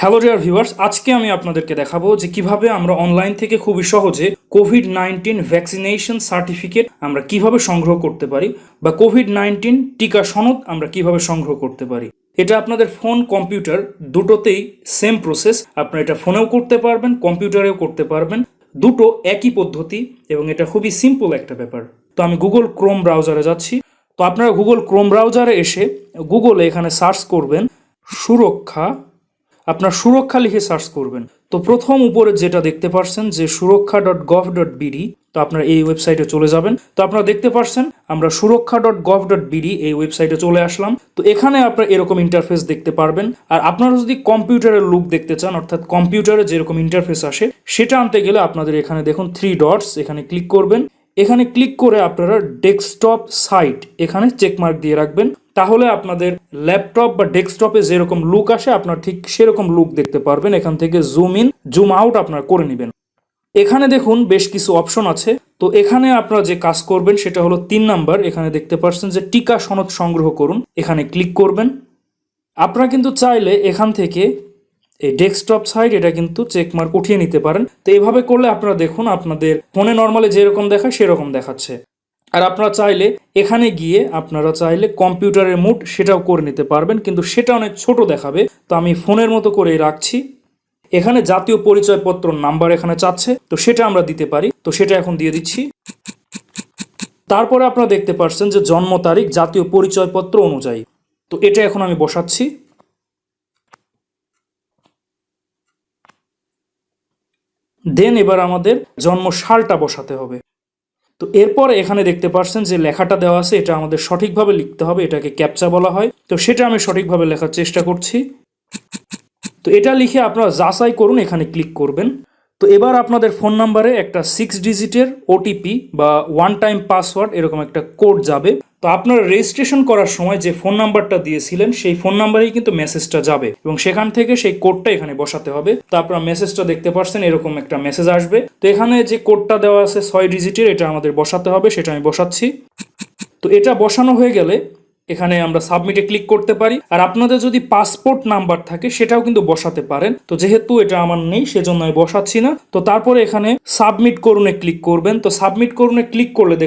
Hello dear viewers, আজকে আমি আপনাদেরকে দেখাবো যে কিভাবে আমরা অনলাইন থেকে খুবই সহজে কোভিড-19 ভ্যাকসিনেশন সার্টিফিকেট আমরা কিভাবে সংগ্রহ করতে পারি বা কোভিড-19 টিকা সনদ আমরা কিভাবে সংগ্রহ করতে পারি। এটা আপনাদের ফোন কম্পিউটার দুটোতেই সেম প্রসেস। আপনারা এটা ফোনেও করতে পারবেন, কম্পিউটারেও করতে পারবেন, দুটো একই পদ্ধতি এবং এটা খুবই সিম্পল একটা ব্যাপার। তো আমি গুগল ক্রোম ব্রাউজারে যাচ্ছি। তো আপনারা গুগল ক্রোম ব্রাউজারে এসে গুগলে এখানে সার্চ করবেন সুরক্ষা, আপনার সুরক্ষা লিখে সার্চ করবেন। তো প্রথম উপরে যেটা দেখতে পাচ্ছেন যে সুরক্ষা.gov.bd, তো আপনারা এই ওয়েবসাইটে চলে যাবেন। তো আপনারা দেখতে পাচ্ছেন আমরা সুরক্ষা.gov.bd এই ওয়েবসাইটে চলে আসলাম। তো এখানে আপনারা এরকম ইন্টারফেস দেখতে পারবেন। আর আপনারা যদি কম্পিউটারের লুক দেখতে চান, অর্থাৎ কম্পিউটারে যেরকম ইন্টারফেস আসে সেটা আনতে গেলে আপনাদের এখানে দেখুন 3 ডটস, এখানে ক্লিক করবেন। এখানে ক্লিক করে আপনারা ডেস্কটপ সাইট এখানে চেকমার্ক দিয়ে রাখবেন। তাহলে আপনাদের ল্যাপটপ বা ডেস্কটপে যেরকম লুক আসে আপনার ঠিক সেরকম লুক দেখতে পারবেন। এখান থেকে জুম ইন জুম আউট আপনারা করে নেবেন। এখানে দেখুন বেশ কিছু অপশন আছে। তো এখানে আপনারা যে কাজ করবেন সেটা হলো 3 নাম্বার, এখানে দেখতে পাচ্ছেন যে টিকা সনদ সংগ্রহ করুন, এখানে ক্লিক করবেন। আপনারা কিন্তু চাইলে এখান থেকে এই ডেস্কটপ সাইট এটা কিন্তু চেকমার্ক উঠিয়ে নিতে পারেন। তো এভাবে করলে আপনারা দেখুন আপনাদের ফোনে নর্মালি যেরকম দেখায় সেরকম দেখাচ্ছে। আর আপনারা চাইলে এখানে গিয়ে আপনারা চাইলে কম্পিউটারের মুড সেটাও করে নিতে পারবেন, কিন্তু সেটা অনেক ছোট দেখাবে। তো আমি ফোনের মতো করেই রাখছি। এখানে জাতীয় পরিচয়পত্র নাম্বার এখানে চাচ্ছে, তো সেটা আমরা দিতে পারি। তো সেটা এখন দিয়ে দিচ্ছি। তারপরে আপনারা দেখতে পাচ্ছেন যে জন্ম তারিখ জাতীয় পরিচয়পত্র অনুযায়ী, তো এটা এখন আমি বসাচ্ছি। দেন এবার আমাদের জন্ম সালটা বসাতে হবে। তো এরপর এখানে দেখতে পাচ্ছেন যে লেখাটা দেওয়া আছে, এটা আমাদের সঠিকভাবে লিখতে হবে, এটাকে ক্যাপচা বলা হয়। তো সেটা আমি সঠিকভাবে লেখার চেষ্টা করছি। তো এটা লিখে আপনারা যাচাই করুন, এখানে ক্লিক করবেন। তো এবার আপনাদের ফোন নাম্বারে একটা 6 ডিজিটের ওটিপি বা ওয়ান টাইম পাসওয়ার্ড এরকম একটা কোড যাবে। তো আপনারা রেজিস্ট্রেশন করার সময় যে ফোন নাম্বারটা দিয়েছিলেন সেই ফোন নাম্বারেই কিন্তু মেসেজটা যাবে এবং সেখান থেকে সেই কোডটা এখানে বসাতে হবে। তো আপনারা মেসেজটা দেখতে পাচ্ছেন, এরকম একটা মেসেজ আসবে। তো এখানে যে কোডটা দেওয়া আছে 6 ডিজিটের, এটা আমাদের বসাতে হবে, সেটা আমি বসাচ্ছি। তো এটা বসানো হয়ে গেলে এখানে আমরা সাবমিটে ক্লিক করতে পারি। আর আপনাদের যদি পাসপোর্ট নাম্বার থাকে সেটাও কিন্তু বসাতে পারেন। তো যেহেতু এটা আমার নেই সেজন্য আমি বসাচ্ছি না। তো তারপরে এখানে সাবমিট করুনে ক্লিক করবেন। তো সাবমিট করুনে ক্লিক করলে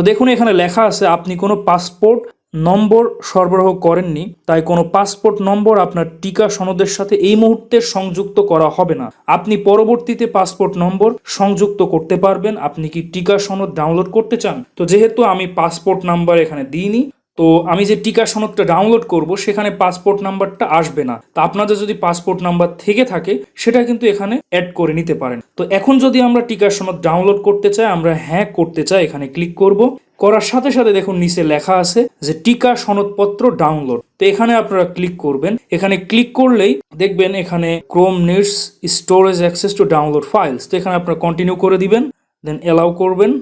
দেখুন এখানে লেখা আছে আপনি কোনো পাসপোর্ট নম্বর সরবরাহ করেননি, তাই কোনো পাসপোর্ট নম্বর আপনার টিকা সনদের সাথে এই মুহূর্তে সংযুক্ত করা হবে না। আপনি পরবর্তীতে পাসপোর্ট নম্বর সংযুক্ত করতে পারবেন। আপনি কি টিকা সনদ ডাউনলোড করতে চান? তো যেহেতু আমি পাসপোর্ট নাম্বার এখানে দিইনি, তো আমি যে টিকা সনদটা ডাউনলোড করব সেখানে পাসপোর্ট নাম্বারটা আসবে না। তো আপনাদের যদি পাসপোর্ট নাম্বার থেকে থাকে সেটা কিন্তু এখানে অ্যাড করে নিতে পারেন। তো এখন যদি আমরা টিকা সনদ ডাউনলোড করতে চাই, আমরা হ্যাঁ করতে চাই, এখানে ক্লিক করব। করার সাথে সাথে দেখুন নিচে লেখা আছে যে টিকা সনদপত্র ডাউনলোড। তো এখানে আপনারা ক্লিক করবেন। এখানে ক্লিক করলেই দেখবেন এখানে Chrome needs storage access to download files. তো এখানে আপনারা কন্টিনিউ করে দিবেন, দেন অ্যালাউ করবেন।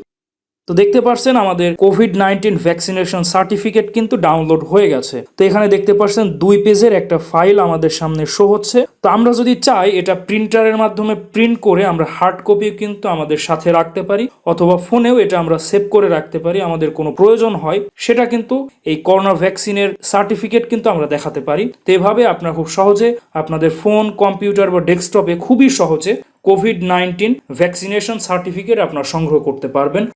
তো দেখতে পাচ্ছেন আমাদের কোভিড-19 ভ্যাকসিনেশন সার্টিফিকেট কিন্তু ডাউনলোড হয়ে গেছে। তো এখানে দেখতে পাচ্ছেন 2 পেজের একটা ফাইল আমাদের সামনে শো হচ্ছে। তো আমরা যদি চাই এটা প্রিন্টারের মাধ্যমে প্রিন্ট করে আমরা হার্ড কপি কিন্তু আমাদের সাথে রাখতে পারি, অথবা ফোনেও এটা আমরা সেভ করে রাখতে পারি। আমাদের কোনো প্রয়োজন হয় সেটা কিন্তু এই করোনা ভ্যাকসিনের সার্টিফিকেট কিন্তু আমরা দেখাতে পারি। তো এভাবে আপনারা খুব সহজে আপনাদের ফোন, কম্পিউটার বা ডেস্কটপে খুবই সহজে কোভিড-19 ভ্যাকসিনেশন সার্টিফিকেট আপনারা সংগ্রহ করতে পারবেন।